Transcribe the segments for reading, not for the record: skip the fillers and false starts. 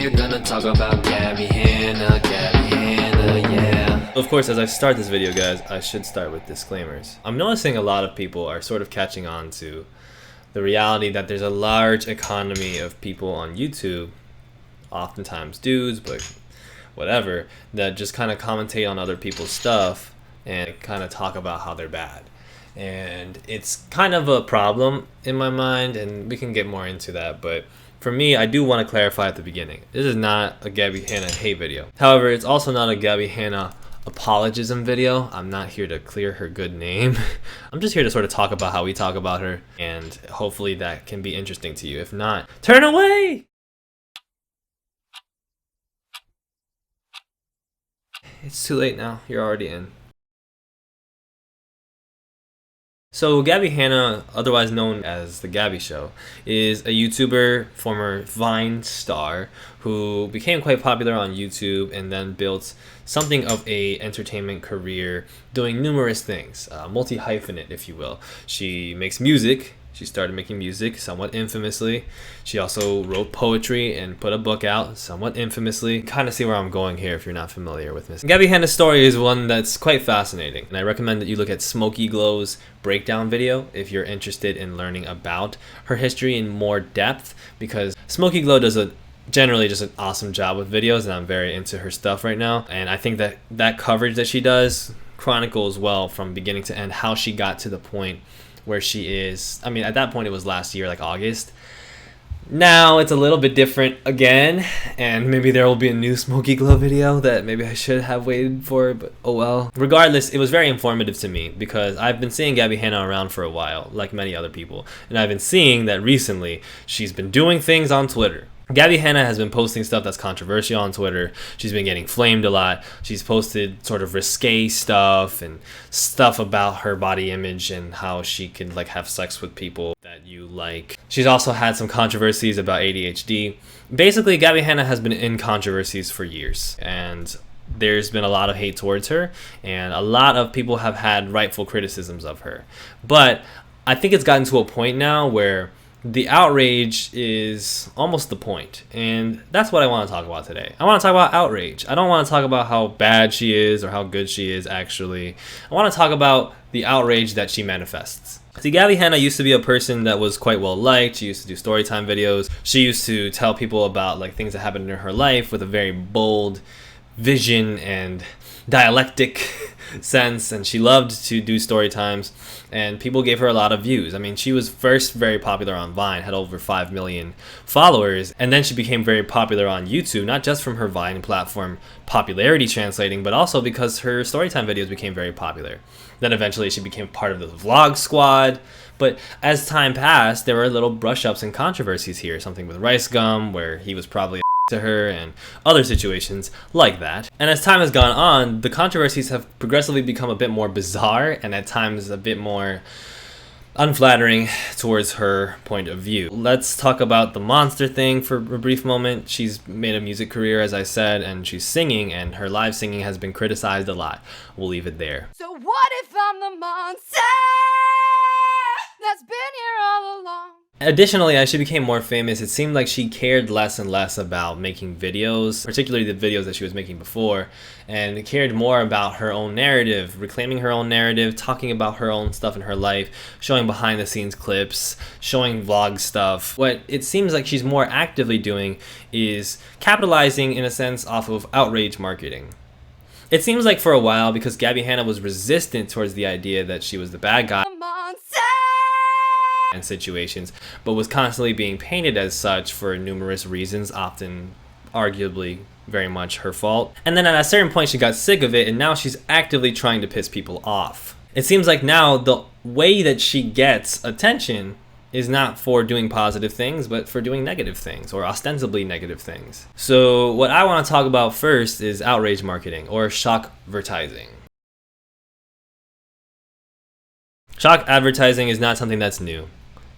we're gonna talk about Gabbie Hanna, yeah. Of course, as I start this video, guys, I should start with disclaimers. I'm noticing a lot of people are sort of catching on to the reality that there's a large economy of people on YouTube, oftentimes dudes, but whatever, that just kind of commentate on other people's stuff and kind of talk about how they're bad. And it's kind of a problem in my mind, and we can get more into that, but for me, I do want to clarify at the beginning, this is not a Gabbie Hanna hate video. However, it's also not a Gabbie Hanna apologism video. I'm not here to clear her good name. I'm just here to sort of talk about how we talk about her, and hopefully that can be interesting to you. If not, turn away! It's too late now. You're already in. So Gabbie Hanna, otherwise known as The Gabbie Show, is a YouTuber, former Vine star, who became quite popular on YouTube and then built something of a entertainment career doing numerous things, multi-hyphenate if you will. She makes music. She started making music somewhat infamously. She also wrote poetry and put a book out somewhat infamously. Kind of see where I'm going here if you're not familiar with this. Gabbie Hanna's story is one that's quite fascinating, and I recommend that you look at Smokey Glow's breakdown video if you're interested in learning about her history in more depth, because Smokey Glow does generally just an awesome job with videos, and I'm very into her stuff right now. And I think that coverage that she does chronicles well from beginning to end how she got to the point where she is. I mean, at that point it was last year, like August. Now it's a little bit different again, and maybe there will be a new Smokey Glow video that maybe I should have waited for, but oh well. Regardless, it was very informative to me because I've been seeing Gabbie Hanna around for a while, like many other people, and I've been seeing that recently she's been doing things on Twitter. Gabbie Hanna has been posting stuff that's controversial on Twitter. She's been getting flamed a lot. She's posted sort of risque stuff and stuff about her body image and how she can like have sex with people that you like. She's also had some controversies about ADHD. Basically, Gabbie Hanna has been in controversies for years, and there's been a lot of hate towards her, and a lot of people have had rightful criticisms of her. But I think it's gotten to a point now where the outrage is almost the point, and that's what I want to talk about today. I want to talk about outrage. I don't want to talk about how bad she is or how good she is, actually. I want to talk about the outrage that she manifests. See, Gabbie Hanna used to be a person that was quite well liked. She used to do storytime videos. She used to tell people about like things that happened in her life with a very bold vision and dialectic sense, and she loved to do story times, and people gave her a lot of views. I mean, she was first very popular on Vine, had over 5 million followers, and then she became very popular on YouTube, not just from her Vine platform popularity translating, but also because her storytime videos became very popular. Then eventually she became part of the vlog squad. But as time passed, there were little brush-ups and controversies here, something with Rice Gum where he was probably to her, and other situations like that. And as time has gone on, the controversies have progressively become a bit more bizarre and at times a bit more unflattering towards her point of view. Let's talk about the monster thing for a brief moment. She's made a music career, as I said, and she's singing, and her live singing has been criticized a lot. We'll leave it there. So what if I'm the monster that's been here all along? Additionally, as she became more famous, it seemed like she cared less and less about making videos, particularly the videos that she was making before, and cared more about her own narrative, reclaiming her own narrative, talking about her own stuff in her life, showing behind the scenes clips, showing vlog stuff. What it seems like she's more actively doing is capitalizing, in a sense, off of outrage marketing. It seems like for a while, because Gabbie Hanna was resistant towards the idea that she was the bad guy and situations, but was constantly being painted as such for numerous reasons, often arguably very much her fault. And then at a certain point she got sick of it, and now she's actively trying to piss people off. It seems like now the way that she gets attention is not for doing positive things, but for doing negative things, or ostensibly negative things. So what I want to talk about first is outrage marketing, or shock advertising. Shock advertising is not something that's new.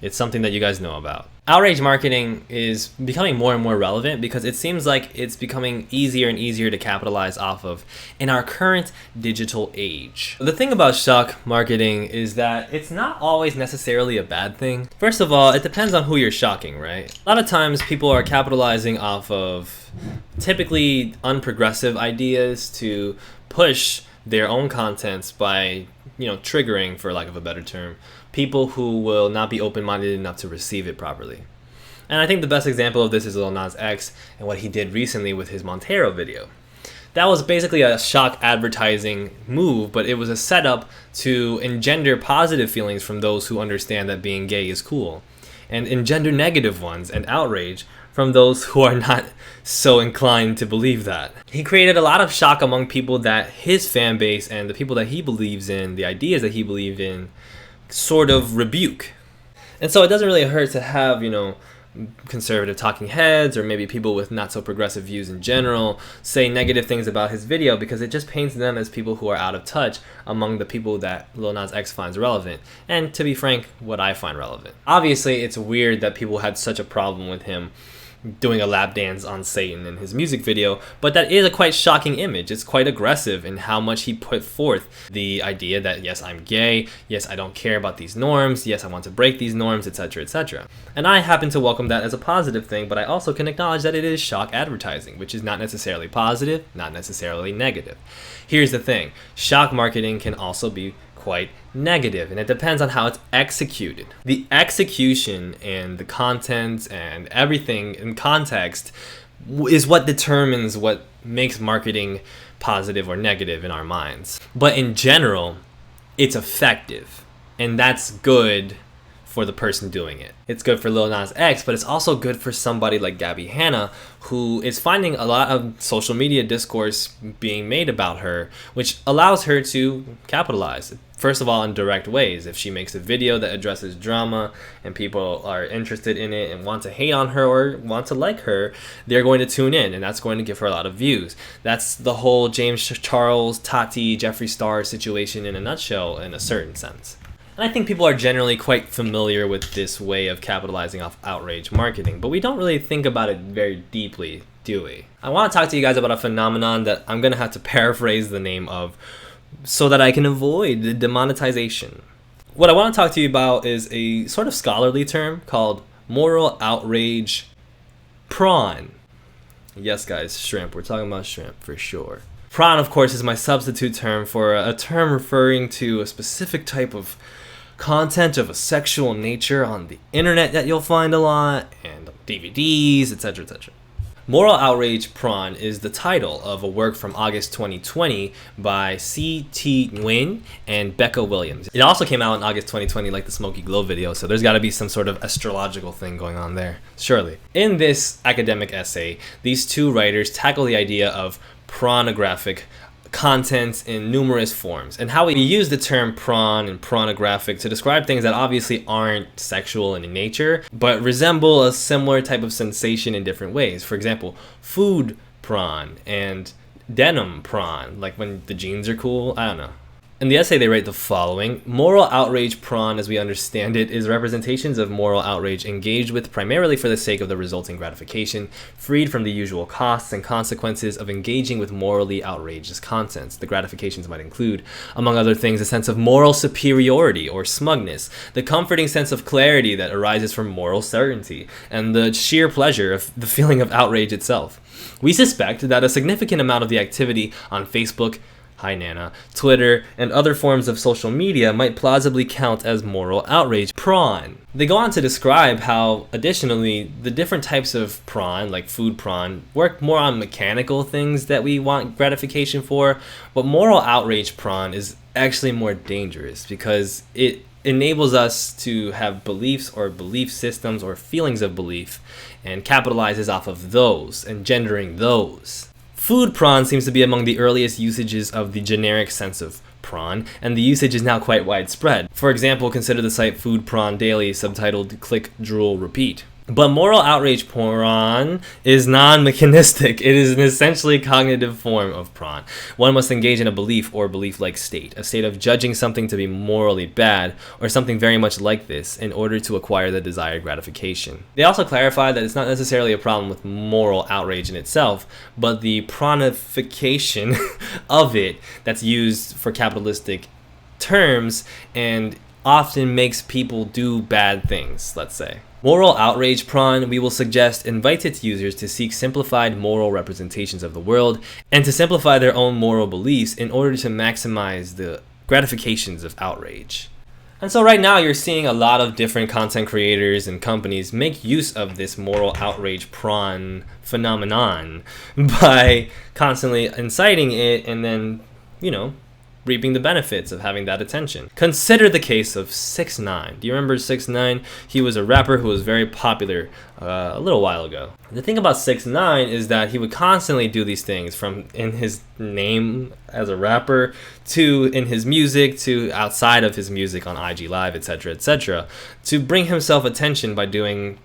It's something that you guys know about. Outrage marketing is becoming more and more relevant because it seems like it's becoming easier and easier to capitalize off of in our current digital age. The thing about shock marketing is that it's not always necessarily a bad thing. First of all, it depends on who you're shocking, right? A lot of times people are capitalizing off of typically unprogressive ideas to push their own contents by, triggering, for lack of a better term, people who will not be open-minded enough to receive it properly. And I think the best example of this is Lil Nas X and what he did recently with his Montero video. That was basically a shock advertising move, but it was a setup to engender positive feelings from those who understand that being gay is cool, and engender negative ones and outrage from those who are not so inclined to believe that. He created a lot of shock among people that his fan base and the people that he believes in, the ideas that he believed in, sort of rebuke. And so it doesn't really hurt to have, conservative talking heads or maybe people with not so progressive views in general say negative things about his video, because it just paints them as people who are out of touch among the people that Lil Nas X finds relevant, and to be frank, what I find relevant. Obviously, it's weird that people had such a problem with him doing a lap dance on Satan in his music video, but that is a quite shocking image. It's quite aggressive in how much he put forth the idea that, yes, I'm gay, yes, I don't care about these norms, yes, I want to break these norms, etc., etc. And I happen to welcome that as a positive thing, but I also can acknowledge that it is shock advertising, which is not necessarily positive, not necessarily negative. Here's the thing, shock marketing can also be quite negative, and it depends on how it's executed. The execution and the content and everything in context is what determines what makes marketing positive or negative in our minds. But in general, it's effective, and that's good for the person doing it. It's good for Lil Nas X, but it's also good for somebody like Gabbie Hanna, who is finding a lot of social media discourse being made about her, which allows her to capitalize. First of all, in direct ways. If she makes a video that addresses drama and people are interested in it and want to hate on her or want to like her, they're going to tune in, and that's going to give her a lot of views. That's the whole James Charles, Tati, Jeffree Star situation in a nutshell, in a certain sense. And I think people are generally quite familiar with this way of capitalizing off outrage marketing, but we don't really think about it very deeply, do we? I want to talk to you guys about a phenomenon that I'm going to have to paraphrase the name of so that I can avoid the demonetization. What I want to talk to you about is a sort of scholarly term called moral outrage prawn. Yes, guys, shrimp. We're talking about shrimp for sure. Prawn, of course, is my substitute term for a term referring to a specific type of content of a sexual nature on the internet that you'll find a lot, and DVDs, etc., etc. Moral Outrage Prawn is the title of a work from August 2020 by C.T. Nguyen and Becca Williams. It also came out in August 2020 like the Smoky Glow video, so there's got to be some sort of astrological thing going on there, surely. In this academic essay, these two writers tackle the idea of pornographic content in numerous forms, and how we use the term prawn and pornographic to describe things that obviously aren't sexual in nature but resemble a similar type of sensation in different ways. For example, food prawn and denim prawn, like when the jeans are cool. I don't know. In the essay, they write the following: moral outrage prawn, as we understand it, is representations of moral outrage engaged with primarily for the sake of the resulting gratification, freed from the usual costs and consequences of engaging with morally outrageous contents. The gratifications might include, among other things, a sense of moral superiority or smugness, the comforting sense of clarity that arises from moral certainty, and the sheer pleasure of the feeling of outrage itself. We suspect that a significant amount of the activity on Facebook, hi Nana, Twitter, and other forms of social media might plausibly count as moral outrage prawn. They go on to describe how, additionally, the different types of prawn, like food prawn, work more on mechanical things that we want gratification for, but moral outrage prawn is actually more dangerous because it enables us to have beliefs or belief systems or feelings of belief and capitalizes off of those, engendering those. Food prawn seems to be among the earliest usages of the generic sense of prawn, and the usage is now quite widespread. For example, consider the site Food Prawn Daily, subtitled Click, Drool, Repeat. But moral outrage prawn is non-mechanistic. It is an essentially cognitive form of prawn. One must engage in a belief or belief-like state, a state of judging something to be morally bad or something very much like this in order to acquire the desired gratification. They also clarify that it's not necessarily a problem with moral outrage in itself, but the pranification of it that's used for capitalistic terms and often makes people do bad things, let's say. Moral outrage prawn, we will suggest, invites its users to seek simplified moral representations of the world and to simplify their own moral beliefs in order to maximize the gratifications of outrage. And so right now you're seeing a lot of different content creators and companies make use of this moral outrage prawn phenomenon by constantly inciting it and then, reaping the benefits of having that attention. Consider the case of 6ix9ine. Do you remember 6ix9ine? He was a rapper who was very popular a little while ago. The thing about 6ix9ine is that he would constantly do these things, from in his name as a rapper to in his music to outside of his music on IG Live, etc., to bring himself attention by doing,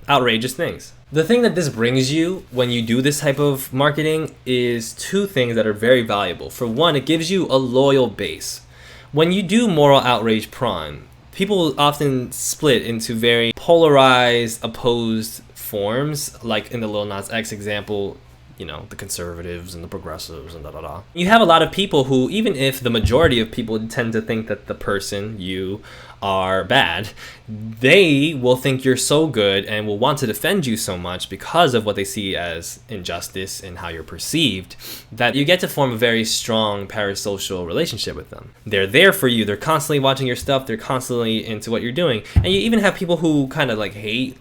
outrageous things. The thing that this brings you when you do this type of marketing is two things that are very valuable. For one, it gives you a loyal base. When you do moral outrage prawn, people often split into very polarized, opposed forms, like in the Lil Nas X example, the conservatives and the progressives and da-da-da. You have a lot of people who, even if the majority of people tend to think that the person, you, are bad, they will think you're so good and will want to defend you so much because of what they see as injustice and how you're perceived, that you get to form a very strong parasocial relationship with them. They're there for you. They're constantly watching your stuff. They're constantly into what you're doing. And you even have people who kind of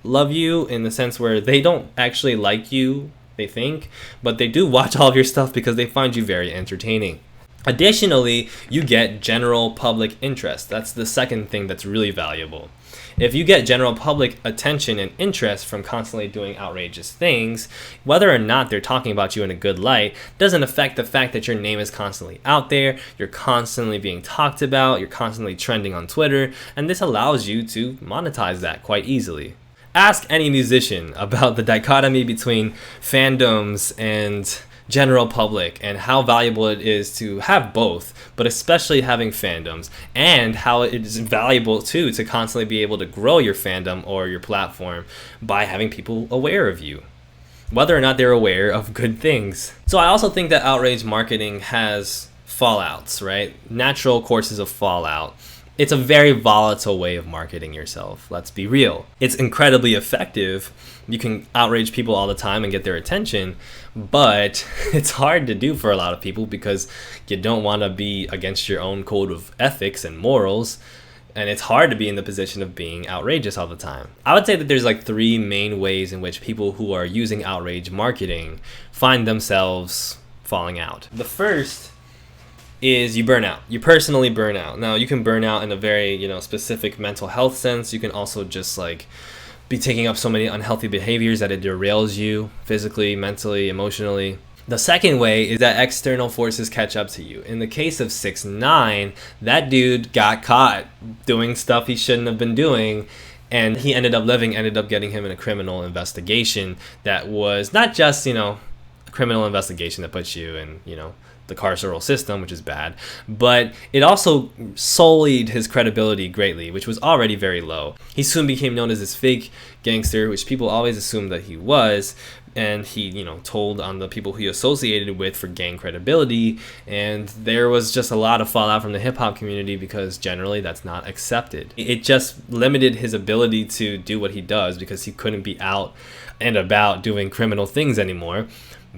love you in the sense where they don't actually like you, they think, but they do watch all of your stuff because they find you very entertaining. Additionally, you get general public interest. That's the second thing that's really valuable. If you get general public attention and interest from constantly doing outrageous things, whether or not they're talking about you in a good light, doesn't affect the fact that your name is constantly out there, you're constantly being talked about, you're constantly trending on Twitter, and this allows you to monetize that quite easily. Ask any musician about the dichotomy between fandoms and general public and how valuable it is to have both, but especially having fandoms, and how it is valuable too to constantly be able to grow your fandom or your platform by having people aware of you, whether or not they're aware of good things. So I also think that outrage marketing has fallouts, right? Natural courses of fallout. It's a very volatile way of marketing yourself. Let's be real. It's incredibly effective. You can outrage people all the time and get their attention, but it's hard to do for a lot of people because you don't want to be against your own code of ethics and morals, and it's hard to be in the position of being outrageous all the time. I would say that there's three main ways in which people who are using outrage marketing find themselves falling out. The first is you burn out. You personally burn out. Now, you can burn out in a very, specific mental health sense. You can also just be taking up so many unhealthy behaviors that it derails you physically, mentally, emotionally. The second way is that external forces catch up to you. In the case of 6ix9ine, that dude got caught doing stuff he shouldn't have been doing, and he ended up getting him in a criminal investigation that was not just, a criminal investigation that puts you in, the carceral system, which is bad, but it also sullied his credibility greatly, which was already very low. He soon became known as this fake gangster, which people always assumed that he was, and he, told on the people he associated with for gang credibility, and there was just a lot of fallout from the hip-hop community because generally that's not accepted. It just limited his ability to do what he does because he couldn't be out and about doing criminal things anymore,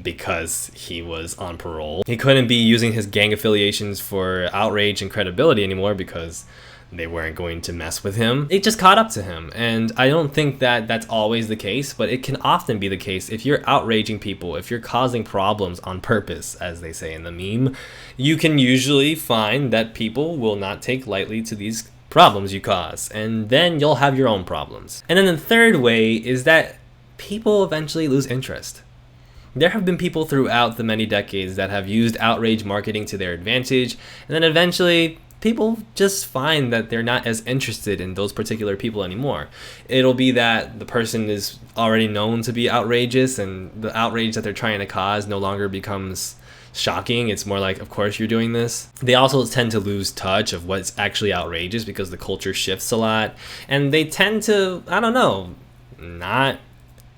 because he was on parole. He couldn't be using his gang affiliations for outrage and credibility anymore because they weren't going to mess with him. It just caught up to him, and I don't think that that's always the case, but it can often be the case. If you're outraging people, if you're causing problems on purpose, as they say in the meme, you can usually find that people will not take lightly to these problems you cause, and then you'll have your own problems. And then the third way is that people eventually lose interest. There have been people throughout the many decades that have used outrage marketing to their advantage, and then eventually people just find that they're not as interested in those particular people anymore. It'll be that the person is already known to be outrageous, and the outrage that they're trying to cause no longer becomes shocking. It's more like, of course you're doing this. They also tend to lose touch of what's actually outrageous because the culture shifts a lot, and they tend to, I don't know, not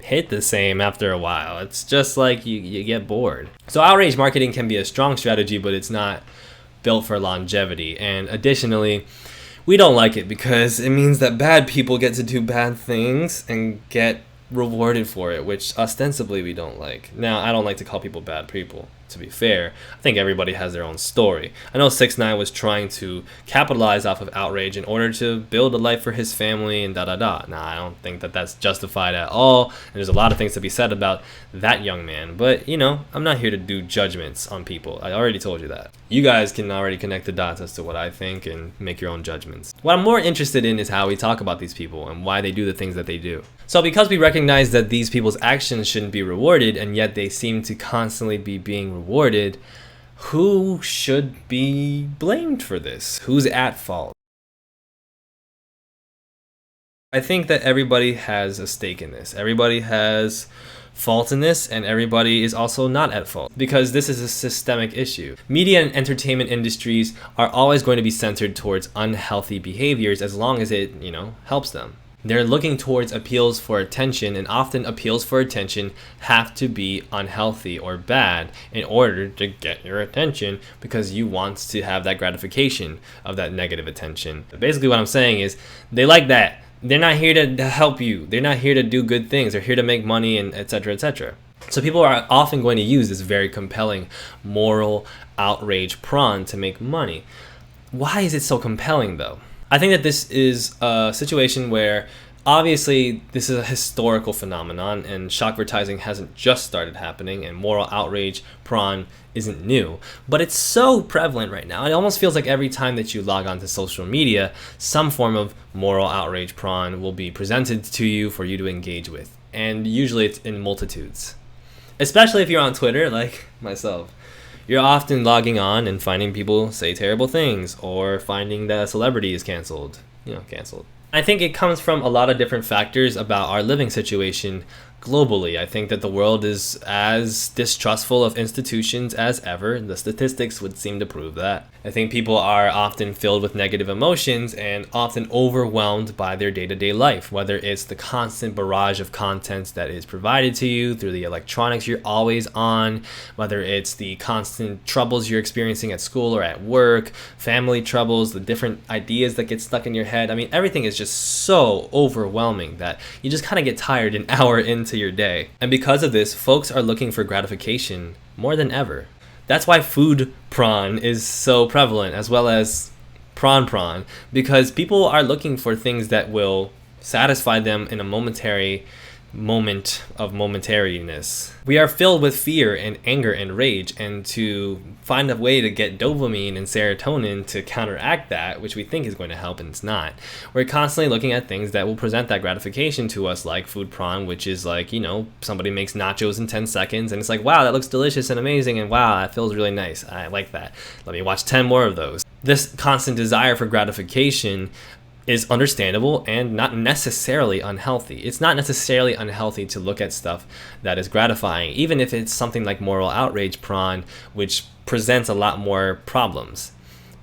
hit the same after a while. It's just like you get bored. So outrage marketing can be a strong strategy, but it's not built for longevity. And additionally, we don't like it because it means that bad people get to do bad things and get rewarded for it, which ostensibly we don't like. Now, I don't like to call people bad people, to be fair. I think everybody has their own story. I know 6ix9ine was trying to capitalize off of outrage in order to build a life for his family and da-da-da. Now, I don't think that that's justified at all, and there's a lot of things to be said about that young man. But, you know, I'm not here to do judgments on people. I already told you that. You guys can already connect the dots as to what I think and make your own judgments. What I'm more interested in is how we talk about these people and why they do the things that they do. So because we recognize that these people's actions shouldn't be rewarded, and yet they seem to constantly be being rewarded, who should be blamed for this? Who's at fault? I think that everybody has a stake in this. Everybody has fault in this, and everybody is also not at fault, because this is a systemic issue. Media and entertainment industries are always going to be centered towards unhealthy behaviors as long as it, helps them. They're looking towards appeals for attention, and often appeals for attention have to be unhealthy or bad in order to get your attention, because you want to have that gratification of that negative attention. Basically what I'm saying is they like that. They're not here to help you. They're not here to do good things. They're here to make money, and etc., etc. So people are often going to use this very compelling moral outrage prawn to make money. Why is it so compelling though? I think that this is a situation where obviously this is a historical phenomenon, and shockvertising hasn't just started happening, and moral outrage prawn isn't new, but it's so prevalent right now. It almost feels like every time that you log onto social media, some form of moral outrage prawn will be presented to you for you to engage with, and usually it's in multitudes. Especially if you're on Twitter, like myself. You're often logging on and finding people say terrible things, or finding that a celebrity is canceled. Canceled. I think it comes from a lot of different factors about our living situation globally. I think that the world is as distrustful of institutions as ever. The statistics would seem to prove that. I think people are often filled with negative emotions and often overwhelmed by their day-to-day life, whether it's the constant barrage of content that is provided to you through the electronics you're always on, whether it's the constant troubles you're experiencing at school or at work, family troubles, the different ideas that get stuck in your head. I mean, everything is just so overwhelming that you just kind of get tired an hour into your day. And because of this, folks are looking for gratification more than ever. That's why food prawn is so prevalent, as well as prawn, because people are looking for things that will satisfy them in a momentary moment of momentariness. We are filled with fear and anger and rage, and to find a way to get dopamine and serotonin to counteract that, which we think is going to help and it's not, we're constantly looking at things that will present that gratification to us, like food prawn, which is like, somebody makes nachos in 10 seconds and it's like, wow, that looks delicious and amazing, and wow, that feels really nice, I like that, let me watch 10 more of those. This constant desire for gratification is understandable and not necessarily unhealthy. It's not necessarily unhealthy to look at stuff that is gratifying, even if it's something like moral outrage prawn, which presents a lot more problems.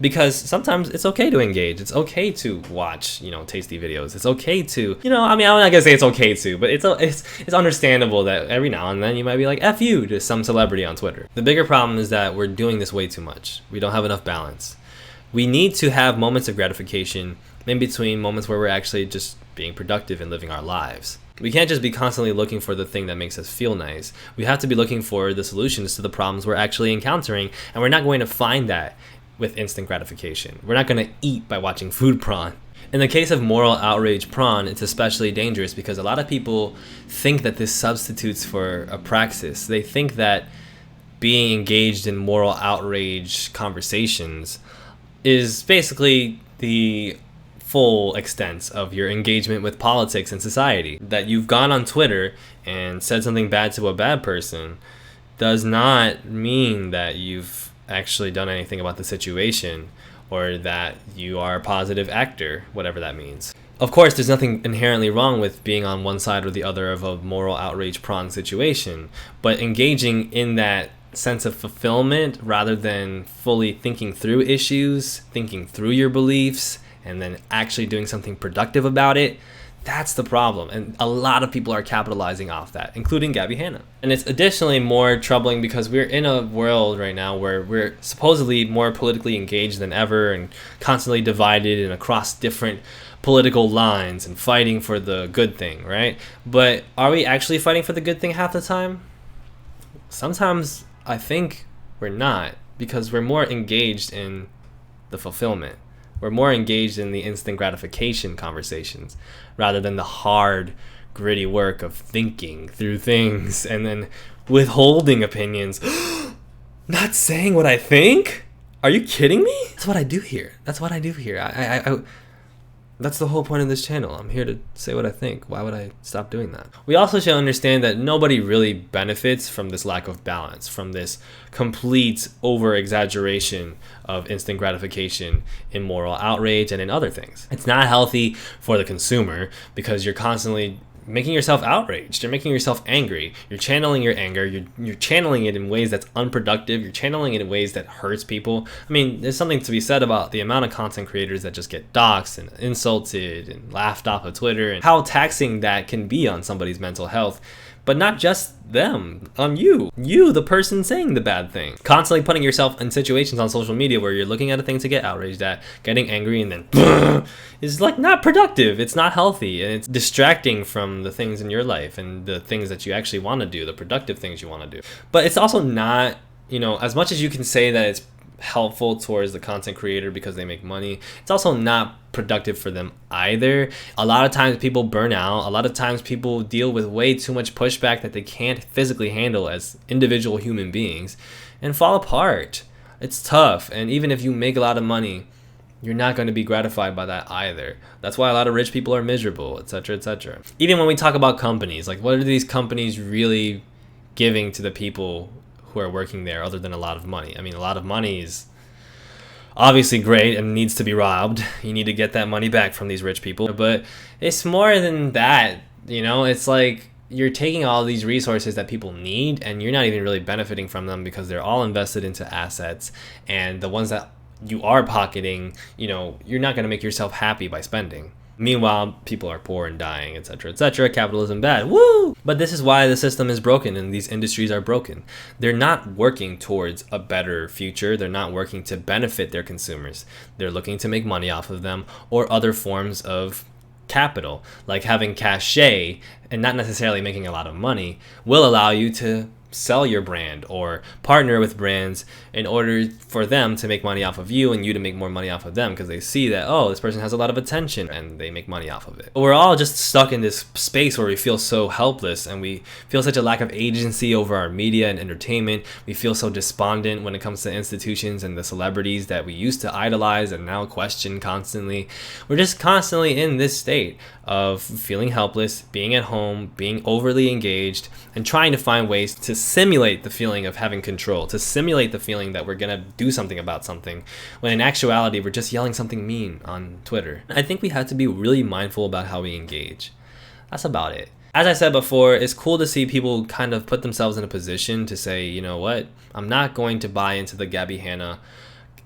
Because sometimes it's okay to engage. It's okay to watch, tasty videos. It's okay to, I'm not gonna say it's okay to, but it's understandable that every now and then you might be like, F you to some celebrity on Twitter. The bigger problem is that we're doing this way too much. We don't have enough balance. We need to have moments of gratification in between moments where we're actually just being productive and living our lives. We can't just be constantly looking for the thing that makes us feel nice. We have to be looking for the solutions to the problems we're actually encountering, and we're not going to find that with instant gratification. We're not going to eat by watching food prawn. In the case of moral outrage prawn, it's especially dangerous because a lot of people think that this substitutes for a praxis. They think that being engaged in moral outrage conversations is basically the full extent of your engagement with politics and society. That you've gone on Twitter and said something bad to a bad person does not mean that you've actually done anything about the situation or that you are a positive actor, whatever that means. Of course, there's nothing inherently wrong with being on one side or the other of a moral outrage prawn situation, but engaging in that sense of fulfillment rather than fully thinking through issues, thinking through your beliefs, and then actually doing something productive about it, that's the problem. And a lot of people are capitalizing off that, including Gabbie Hanna. And it's additionally more troubling because we're in a world right now where we're supposedly more politically engaged than ever and constantly divided and across different political lines and fighting for the good thing, right? But are we actually fighting for the good thing half the time? Sometimes I think we're not, because we're more engaged in the fulfillment. We're more engaged in the instant gratification conversations rather than the hard, gritty work of thinking through things and then withholding opinions. Not saying what I think? Are you kidding me? That's what I do here. That's the whole point of this channel. I'm here to say what I think. Why would I stop doing that? We also should understand that nobody really benefits from this lack of balance, from this complete over-exaggeration of instant gratification in moral outrage and in other things. It's not healthy for the consumer because you're constantly making yourself outraged. You're making yourself angry. You're channeling your anger. You're channeling it in ways that's unproductive. You're channeling it in ways that hurts people. I mean, there's something to be said about the amount of content creators that just get doxxed and insulted and laughed off of Twitter and how taxing that can be on somebody's mental health. But not just them, on you, the person saying the bad thing. Constantly putting yourself in situations on social media where you're looking at a thing to get outraged at, getting angry, and then is like not productive. It's not healthy, and it's distracting from the things in your life and the things that you actually want to do, the productive things you want to do. But it's also not, as much as you can say that it's helpful towards the content creator because they make money, it's also not productive for them either. A lot of times people burn out. A lot of times people deal with way too much pushback that they can't physically handle as individual human beings and fall apart. It's tough, and even if you make a lot of money, you're not going to be gratified by that either. That's why a lot of rich people are miserable, etc., etc. Even when we talk about companies, like what are these companies really giving to the people who are working there other than a lot of money? I mean, a lot of money is obviously great and needs to be robbed. You need to get that money back from these rich people. But it's more than that, It's like you're taking all these resources that people need and you're not even really benefiting from them because they're all invested into assets, and the ones that you are pocketing, you're not going to make yourself happy by spending. Meanwhile, people are poor and dying, etc., etc. Capitalism bad. Woo! But this is why the system is broken and these industries are broken. They're not working towards a better future. They're not working to benefit their consumers. They're looking to make money off of them or other forms of capital, like having cachet and not necessarily making a lot of money will allow you to sell your brand or partner with brands in order for them to make money off of you and you to make more money off of them because they see that, oh, this person has a lot of attention and they make money off of it. But we're all just stuck in this space where we feel so helpless and we feel such a lack of agency over our media and entertainment. We feel so despondent when it comes to institutions and the celebrities that we used to idolize and now question constantly. We're just constantly in this state of feeling helpless, being at home, being overly engaged, and trying to find ways to simulate the feeling of having control, to simulate the feeling that we're gonna do something about something, when in actuality we're just yelling something mean on Twitter. I think we have to be really mindful about how we engage. That's about it. As I said before, it's cool to see people kind of put themselves in a position to say, you know what, I'm not going to buy into the Gabbie Hanna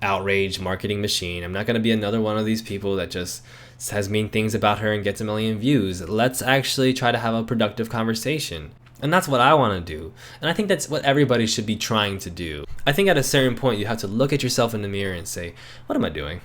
outrage marketing machine. I'm not going to be another one of these people that just says mean things about her and gets a million views. Let's actually try to have a productive conversation. And that's what I want to do. And I think that's what everybody should be trying to do. I think at a certain point you have to look at yourself in the mirror and say, what am I doing?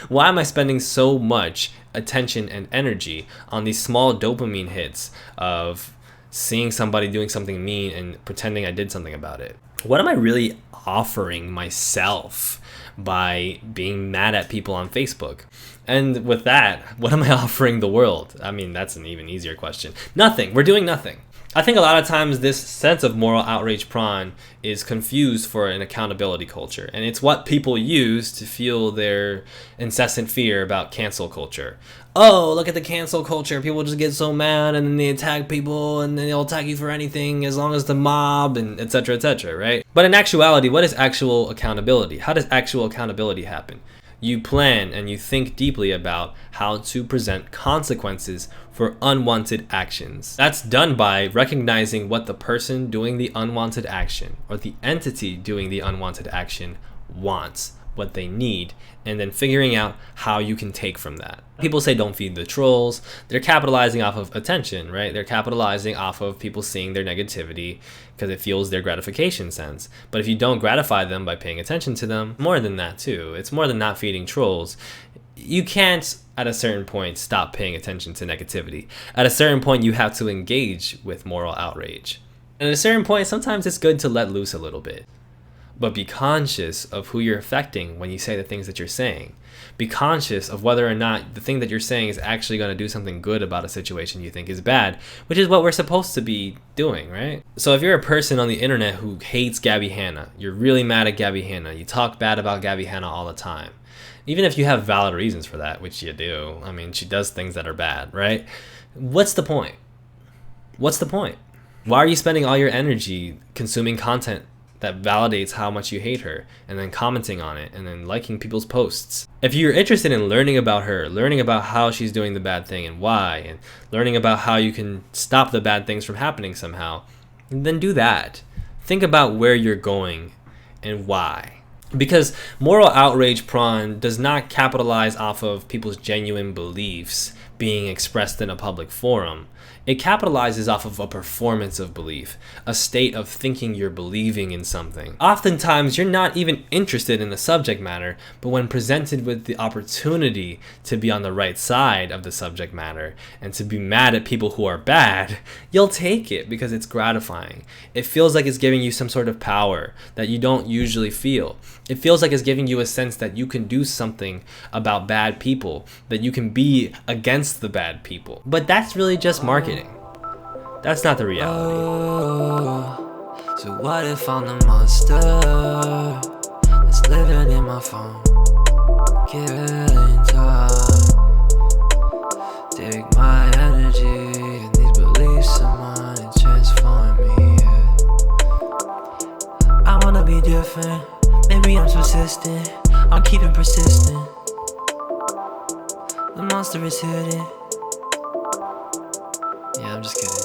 Why am I spending so much attention and energy on these small dopamine hits of seeing somebody doing something mean and pretending I did something about it? What am I really offering myself by being mad at people on Facebook? And with that, what am I offering the world? I mean, that's an even easier question. Nothing. We're doing nothing. I think a lot of times this sense of moral outrage prawn is confused for an accountability culture. And it's what people use to fuel their incessant fear about cancel culture. Oh, look at the cancel culture. People just get so mad and then they attack people and then they'll attack you for anything as long as the mob and etc., right? But in actuality, what is actual accountability? How does actual accountability happen? You plan and you think deeply about how to present consequences for unwanted actions. That's done by recognizing what the person doing the unwanted action or the entity doing the unwanted action wants, what they need, and then figuring out how you can take from that. People say don't feed the trolls. They're capitalizing off of attention, right? They're capitalizing off of people seeing their negativity because it fuels their gratification sense. But if you don't gratify them by paying attention to them, more than that too. It's more than not feeding trolls. You can't, at a certain point, stop paying attention to negativity. At a certain point, you have to engage with moral outrage. And at a certain point, sometimes it's good to let loose a little bit. But be conscious of who you're affecting when you say the things that you're saying. Be conscious of whether or not the thing that you're saying is actually going to do something good about a situation you think is bad, which is what we're supposed to be doing, right? So if you're a person on the internet who hates Gabbie Hanna, you're really mad at Gabbie Hanna, you talk bad about Gabbie Hanna all the time, even if you have valid reasons for that, which you do. I mean, she does things that are bad, right? What's the point? What's the point? Why are you spending all your energy consuming content that validates how much you hate her, and then commenting on it, and then liking people's posts? If you're interested in learning about her, learning about how she's doing the bad thing and why, and learning about how you can stop the bad things from happening somehow, then do that. Think about where you're going and why. Because moral outrage prawn does not capitalize off of people's genuine beliefs being expressed in a public forum. It capitalizes off of a performance of belief, a state of thinking you're believing in something. Oftentimes, you're not even interested in the subject matter, but when presented with the opportunity to be on the right side of the subject matter and to be mad at people who are bad, you'll take it because it's gratifying. It feels like it's giving you some sort of power that you don't usually feel. It feels like it's giving you a sense that you can do something about bad people, that you can be against the bad people. But that's really just marketing. That's not the reality. Oh, so what if I'm the monster that's living in my phone? Killing time. Take my energy and these beliefs of mine and transform me. I wanna be different. Maybe I'm persistent. I'm keeping persistent. The monster is hidden. Yeah, I'm just kidding.